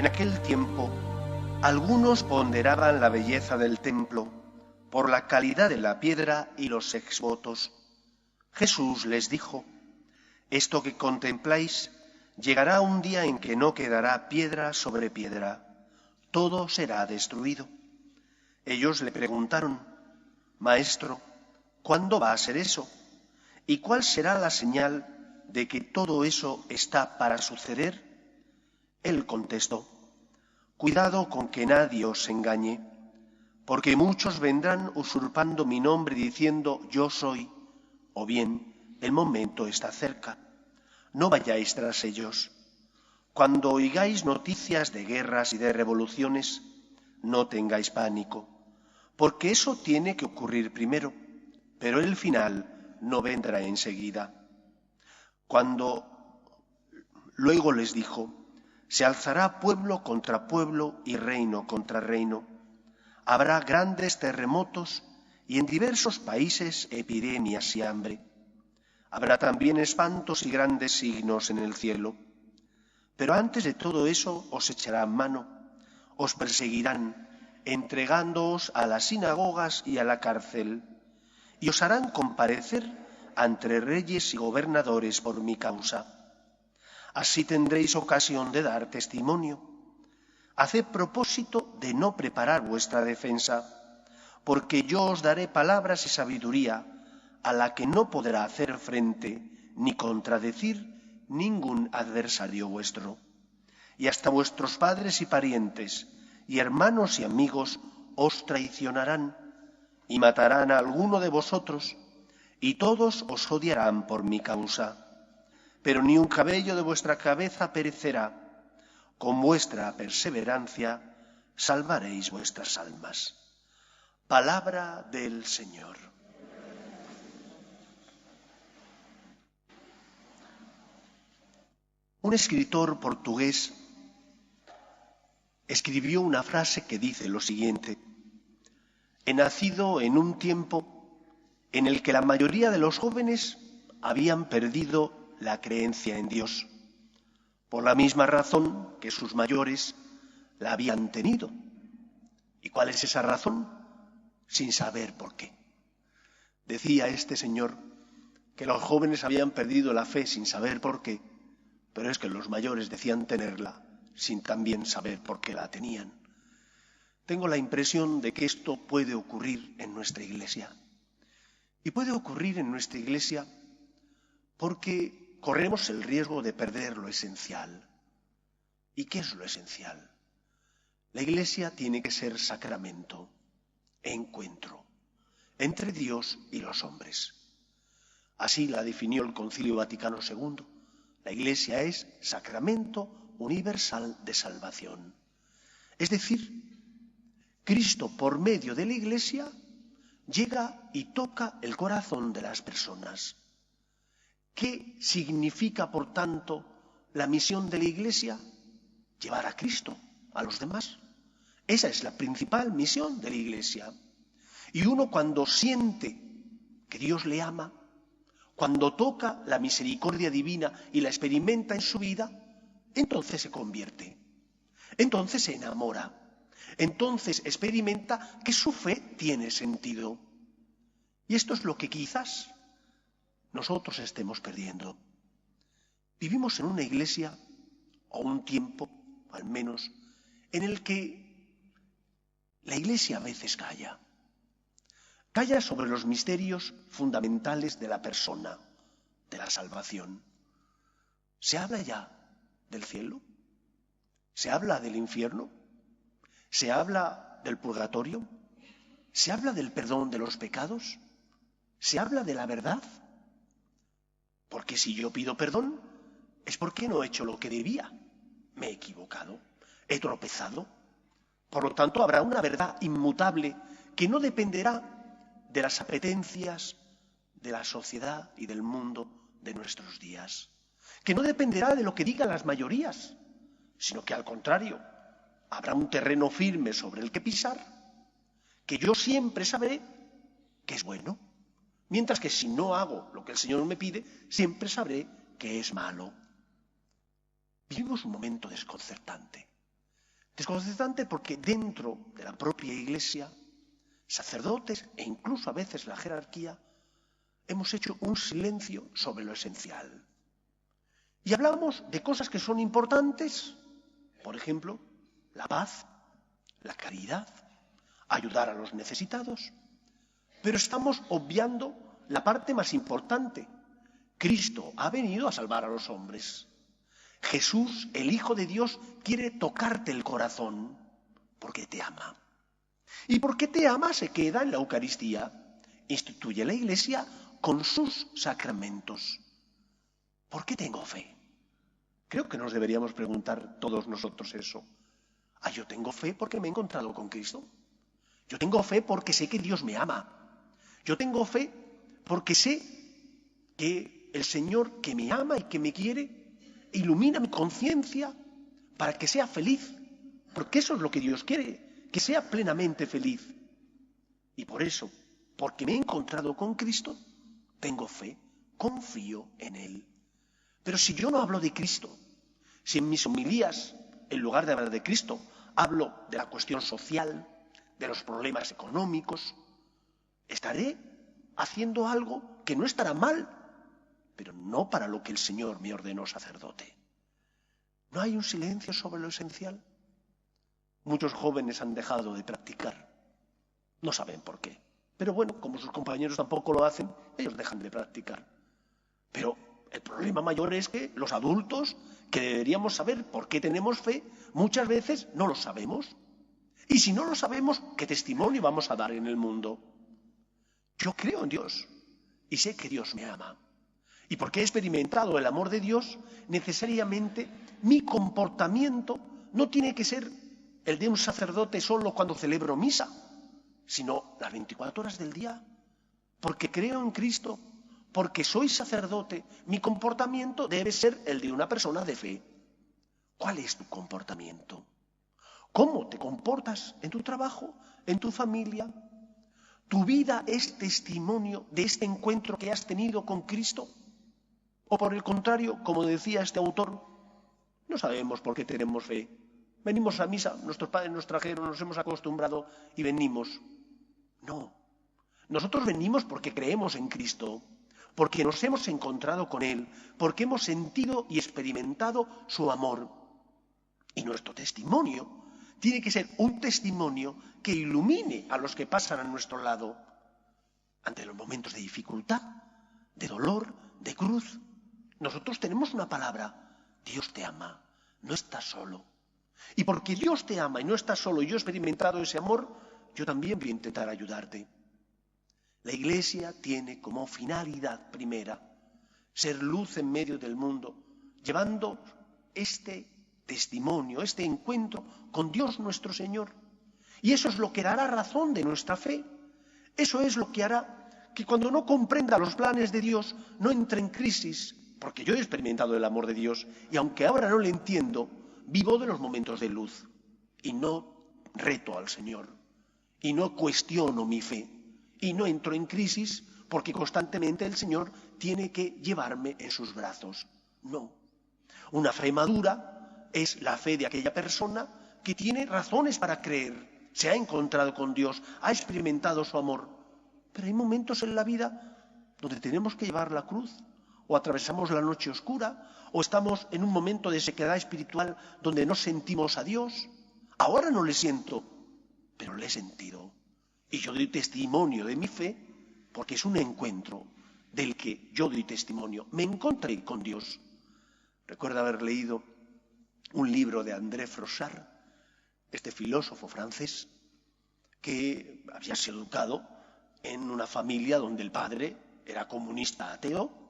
En aquel tiempo, algunos ponderaban la belleza del templo por la calidad de la piedra y los exvotos. Jesús les dijo: esto que contempláis llegará un día en que no quedará piedra sobre piedra, todo será destruido. Ellos le preguntaron: Maestro, ¿cuándo va a ser eso? ¿Y cuál será la señal de que todo eso está para suceder? Él contestó: cuidado con que nadie os engañe, porque muchos vendrán usurpando mi nombre diciendo yo soy, o bien el momento está cerca. No vayáis tras ellos. Cuando oigáis noticias de guerras y de revoluciones, no tengáis pánico, porque eso tiene que ocurrir primero, pero el final no vendrá enseguida. Luego les dijo: se alzará pueblo contra pueblo y reino contra reino. Habrá grandes terremotos y en diversos países epidemias y hambre. Habrá también espantos y grandes signos en el cielo. Pero antes de todo eso os echarán mano, os perseguirán, entregándoos a las sinagogas y a la cárcel, y os harán comparecer ante reyes y gobernadores por mi causa. Así tendréis ocasión de dar testimonio. Haced propósito de no preparar vuestra defensa, porque yo os daré palabras y sabiduría a la que no podrá hacer frente ni contradecir ningún adversario vuestro. Y hasta vuestros padres y parientes, y hermanos y amigos os traicionarán, y matarán a alguno de vosotros, y todos os odiarán por mi causa. Pero ni un cabello de vuestra cabeza perecerá. Con vuestra perseverancia salvaréis vuestras almas. Palabra del Señor. Un escritor portugués escribió una frase que dice lo siguiente: he nacido en un tiempo en el que la mayoría de los jóvenes habían perdido la creencia en Dios, por la misma razón que sus mayores la habían tenido. ¿Y cuál es esa razón? Sin saber por qué. Decía este señor que los jóvenes habían perdido la fe sin saber por qué, pero es que los mayores decían tenerla sin también saber por qué la tenían. Tengo la impresión de que esto puede ocurrir en nuestra Iglesia. Y puede ocurrir en nuestra Iglesia porque corremos el riesgo de perder lo esencial. ¿Y qué es lo esencial? La Iglesia tiene que ser sacramento, encuentro entre Dios y los hombres. Así la definió el Concilio Vaticano II. La Iglesia es sacramento universal de salvación. Es decir, Cristo por medio de la Iglesia llega y toca el corazón de las personas. ¿Qué significa, por tanto, la misión de la Iglesia? Llevar a Cristo a los demás. Esa es la principal misión de la Iglesia. Y uno cuando siente que Dios le ama, cuando toca la misericordia divina y la experimenta en su vida, entonces se convierte, entonces se enamora, entonces experimenta que su fe tiene sentido. Y esto es lo que quizás nosotros estemos perdiendo. Vivimos en una iglesia, o un tiempo, al menos, en el que la iglesia a veces calla. Calla sobre los misterios fundamentales de la persona, de la salvación. ¿Se habla ya del cielo? ¿Se habla del infierno? ¿Se habla del purgatorio? ¿Se habla del perdón de los pecados? ¿Se habla de la verdad? Porque si yo pido perdón, es porque no he hecho lo que debía. Me he equivocado, he tropezado. Por lo tanto, habrá una verdad inmutable que no dependerá de las apetencias de la sociedad y del mundo de nuestros días, que no dependerá de lo que digan las mayorías, sino que al contrario, habrá un terreno firme sobre el que pisar, que yo siempre sabré que es bueno, mientras que si no hago lo que el Señor me pide, siempre sabré que es malo. Vivimos un momento desconcertante. Desconcertante porque dentro de la propia Iglesia, sacerdotes e incluso a veces la jerarquía, hemos hecho un silencio sobre lo esencial. Y hablamos de cosas que son importantes, por ejemplo, la paz, la caridad, ayudar a los necesitados, pero estamos obviando la parte más importante. Cristo ha venido a salvar a los hombres. Jesús, el Hijo de Dios, quiere tocarte el corazón porque te ama. Y porque te ama se queda en la Eucaristía. Instituye la Iglesia con sus sacramentos. ¿Por qué tengo fe? Creo que nos deberíamos preguntar todos nosotros eso. Yo tengo fe porque me he encontrado con Cristo. Yo tengo fe porque sé que Dios me ama. Yo tengo fe porque sé que el Señor que me ama y que me quiere ilumina mi conciencia para que sea feliz. Porque eso es lo que Dios quiere, que sea plenamente feliz. Y por eso, porque me he encontrado con Cristo, tengo fe, confío en Él. Pero si yo no hablo de Cristo, si en mis homilías, en lugar de hablar de Cristo, hablo de la cuestión social, de los problemas económicos, estaré haciendo algo que no estará mal, pero no para lo que el Señor me ordenó sacerdote. ¿No hay un silencio sobre lo esencial? Muchos jóvenes han dejado de practicar. No saben por qué. Pero bueno, como sus compañeros tampoco lo hacen, ellos dejan de practicar. Pero el problema mayor es que los adultos, que deberíamos saber por qué tenemos fe, muchas veces no lo sabemos. Y si no lo sabemos, ¿qué testimonio vamos a dar en el mundo? Yo creo en Dios y sé que Dios me ama. Y porque he experimentado el amor de Dios, necesariamente mi comportamiento no tiene que ser el de un sacerdote solo cuando celebro misa, sino las 24 horas del día. Porque creo en Cristo, porque soy sacerdote, mi comportamiento debe ser el de una persona de fe. ¿Cuál es tu comportamiento? ¿Cómo te comportas en tu trabajo, en tu familia? ¿Tu vida es testimonio de este encuentro que has tenido con Cristo? O por el contrario, como decía este autor, no sabemos por qué tenemos fe. Venimos a misa, nuestros padres nos trajeron, nos hemos acostumbrado y venimos. No, nosotros venimos porque creemos en Cristo, porque nos hemos encontrado con Él, porque hemos sentido y experimentado su amor. Y nuestro testimonio tiene que ser un testimonio que ilumine a los que pasan a nuestro lado ante los momentos de dificultad, de dolor, de cruz. Nosotros tenemos una palabra: Dios te ama, no estás solo. Y porque Dios te ama y no estás solo y yo he experimentado ese amor, yo también voy a intentar ayudarte. La Iglesia tiene como finalidad primera ser luz en medio del mundo, llevando este testimonio, este encuentro con Dios nuestro Señor. Y eso es lo que dará razón de nuestra fe. Eso es lo que hará que cuando no comprenda los planes de Dios no entre en crisis, porque yo he experimentado el amor de Dios y aunque ahora no lo entiendo, vivo de los momentos de luz y no reto al Señor y no cuestiono mi fe y no entro en crisis porque constantemente el Señor tiene que llevarme en sus brazos. No. Una fe madura es la fe de aquella persona que tiene razones para creer, se ha encontrado con Dios, ha experimentado su amor. Pero hay momentos en la vida donde tenemos que llevar la cruz, o atravesamos la noche oscura, o estamos en un momento de sequedad espiritual donde no sentimos a Dios. Ahora no le siento, pero le he sentido. Y yo doy testimonio de mi fe porque es un encuentro del que yo doy testimonio. Me encontré con Dios. Recuerdo haber leído un libro de André Froissart, este filósofo francés, que había sido educado en una familia donde el padre era comunista ateo,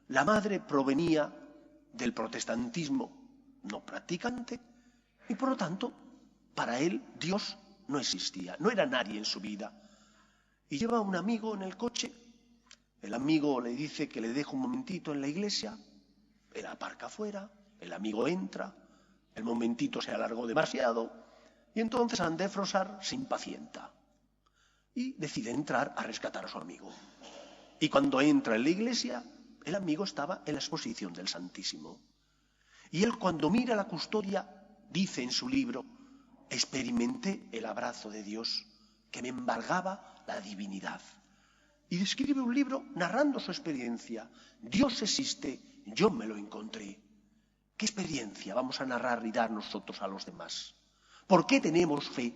la madre provenía del protestantismo no practicante y por lo tanto para él Dios no existía, no era nadie en su vida. Y lleva a un amigo en el coche, el amigo le dice que le deje un momentito en la iglesia, él aparca afuera, el amigo entra, el momentito se alargó demasiado y entonces André Froissart se impacienta y decide entrar a rescatar a su amigo. Y cuando entra en la iglesia, el amigo estaba en la exposición del Santísimo. Y él cuando mira la custodia, dice en su libro, experimenté el abrazo de Dios que me embargaba la divinidad. Y escribe un libro narrando su experiencia. Dios existe, yo me lo encontré. ¿Qué experiencia vamos a narrar y dar nosotros a los demás? ¿Por qué tenemos fe?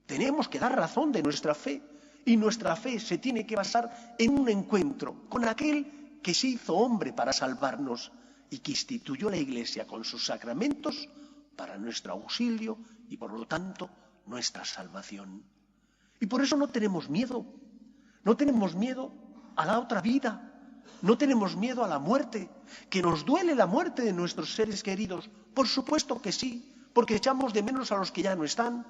Tenemos que dar razón de nuestra fe. Y nuestra fe se tiene que basar en un encuentro con aquel que se hizo hombre para salvarnos y que instituyó la Iglesia con sus sacramentos para nuestro auxilio y, por lo tanto, nuestra salvación. Y por eso no tenemos miedo. No tenemos miedo a la otra vida. No tenemos miedo a la muerte. ¿Que nos duele la muerte de nuestros seres queridos? Por supuesto que sí, porque echamos de menos a los que ya no están.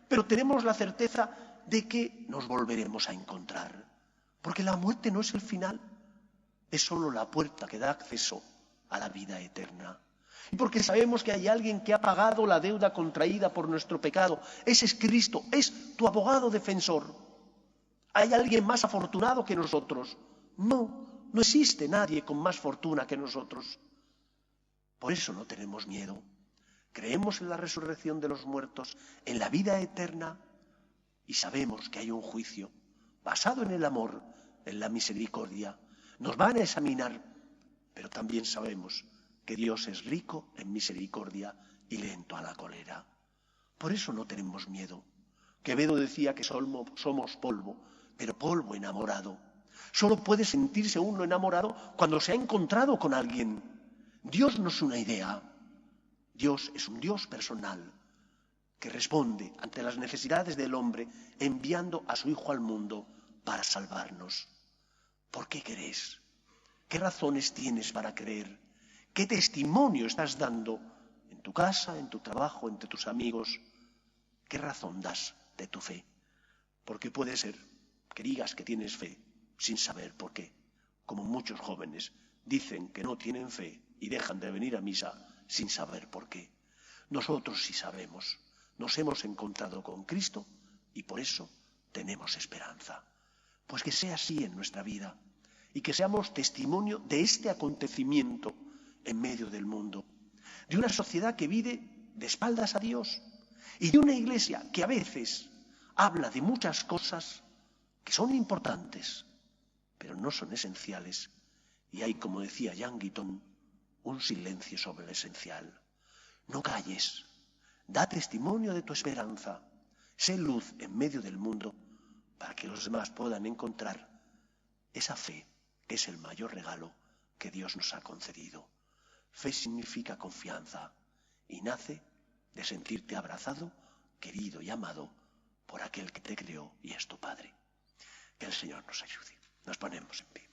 Pero tenemos la certeza de que nos volveremos a encontrar. Porque la muerte no es el final. Es solo la puerta que da acceso a la vida eterna. Y porque sabemos que hay alguien que ha pagado la deuda contraída por nuestro pecado. Ese es Cristo, es tu abogado defensor. ¿Hay alguien más afortunado que nosotros? No, no existe nadie con más fortuna que nosotros. Por eso no tenemos miedo. Creemos en la resurrección de los muertos, en la vida eterna, y sabemos que hay un juicio basado en el amor, en la misericordia. Nos van a examinar, pero también sabemos que Dios es rico en misericordia y lento a la cólera. Por eso no tenemos miedo. Quevedo decía que somos polvo, pero polvo enamorado. Solo puede sentirse uno enamorado cuando se ha encontrado con alguien. Dios no es una idea. Dios es un Dios personal que responde ante las necesidades del hombre enviando a su Hijo al mundo para salvarnos. ¿Por qué crees? ¿Qué razones tienes para creer? ¿Qué testimonio estás dando en tu casa, en tu trabajo, entre tus amigos? ¿Qué razón das de tu fe? Porque puede ser que digas que tienes fe sin saber por qué. Como muchos jóvenes dicen que no tienen fe y dejan de venir a misa sin saber por qué. Nosotros sí sabemos. Nos hemos encontrado con Cristo y por eso tenemos esperanza. Pues que sea así en nuestra vida y que seamos testimonio de este acontecimiento en medio del mundo, de una sociedad que vive de espaldas a Dios y de una iglesia que a veces habla de muchas cosas que son importantes, pero no son esenciales. Y hay, como decía Jan Guitton, un silencio sobre lo esencial. No calles, da testimonio de tu esperanza, sé luz en medio del mundo para que los demás puedan encontrar esa fe que es el mayor regalo que Dios nos ha concedido. Fe significa confianza y nace de sentirte abrazado, querido y amado por aquel que te creó y es tu Padre. Que el Señor nos ayude. Nos ponemos en pie.